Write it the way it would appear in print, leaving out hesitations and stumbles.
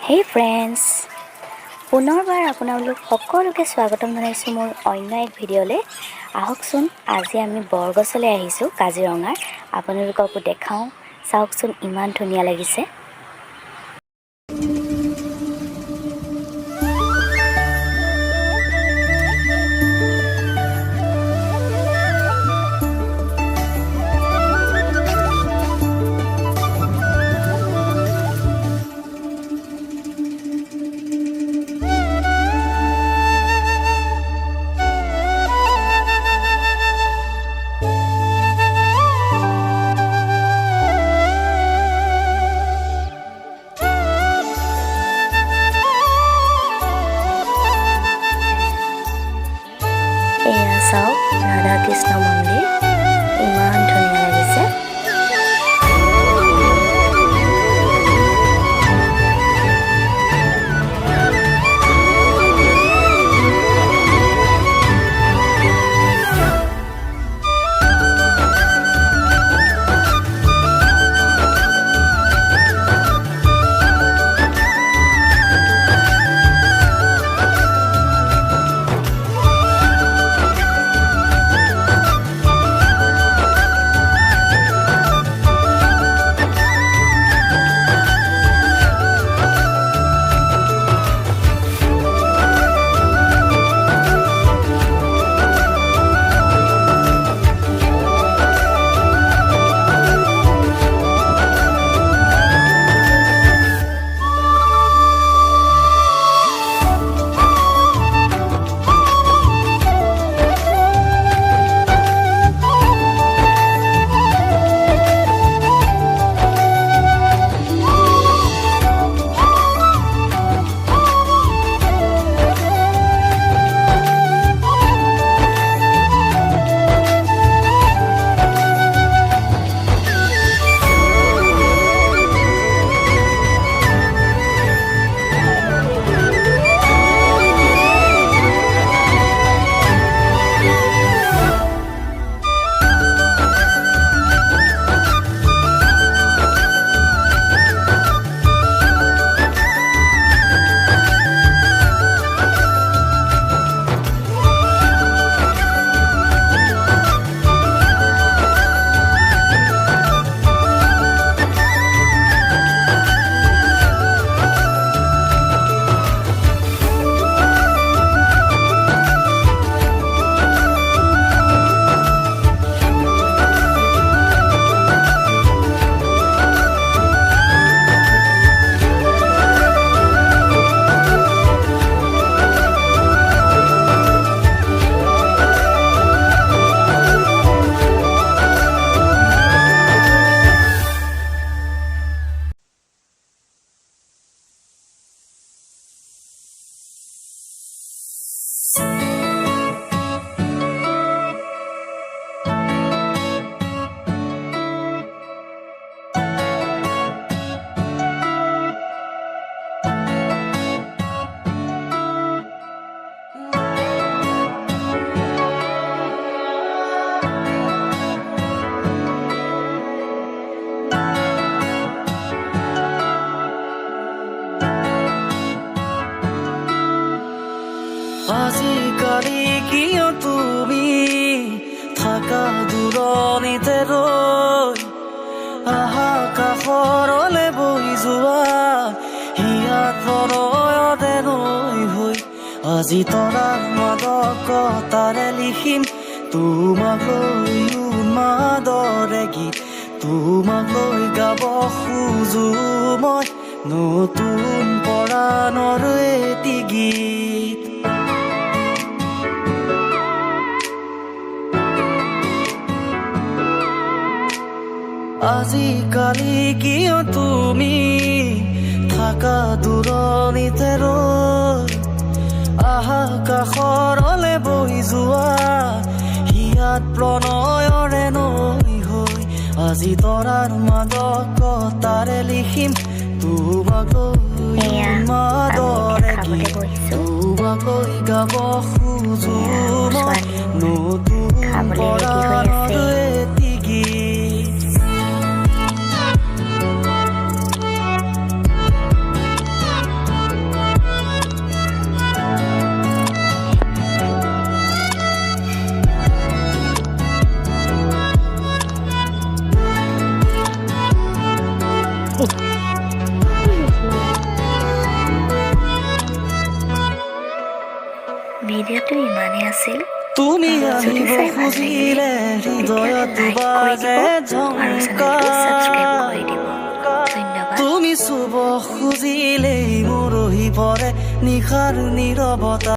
Hey friends, পুনৰবাৰ আপোনালোক সকলোকে স্বাগতম জনাইছোঁ মোৰ অন্য এক ভিডিঅ'লৈ। আহকচোন আজি আমি বৰগছলৈ আহিছোঁ কাজিৰঙাৰ। আপোনালোককো দেখাওঁ, চাওকচোন ইমান ধুনীয়া লাগিছে। এয়া চাওক ৰাধা কৃষ্ণ মন্দিৰ, ইমান ধুনীয়া লাগিছে। আজিকালি কিয় তুমি থাকা দূৰণিতে ৰৈ আহা কাষৰলে বৈ যোৱা হিয়াত প্ৰণয়তে নৈ হৈ আজি তৰাৰ মাদকতাৰে লিখিম তোমাক লৈ উন্মাদৰে গীত তোমাক লৈ গাব খোজো মই নতুন পৰাণৰ এটি গীত। আজিকালি কিয় তুমি থাকা দূৰণিতে ৰৈ আহা কাষৰলে বৈ যোৱা হিয়াত প্ৰণয়ৰে নৈ হৈ আজি তৰাৰ মাদকতাৰে লিখিম তোমাক লৈ উন্মাদৰে গীত তোমাক লৈ গাব খোজো মই নতুন পৰাণৰ এটি গীত। ভিডিঅ'টো ইমানেই আছিল। তুমি যদি আহিব চাই ভাল খুজিলে লাগিলে হৃদয়ত তেতিয়াহ'লে লাইক কৰি বাজে দিব আৰু চেনেলটো ছাবস্ক্ৰাইব কৰি দিব। ধন্যবাদ। তুমি চুব খুজিলেই মৰহি পৰে নিশাৰ নীৰৱতা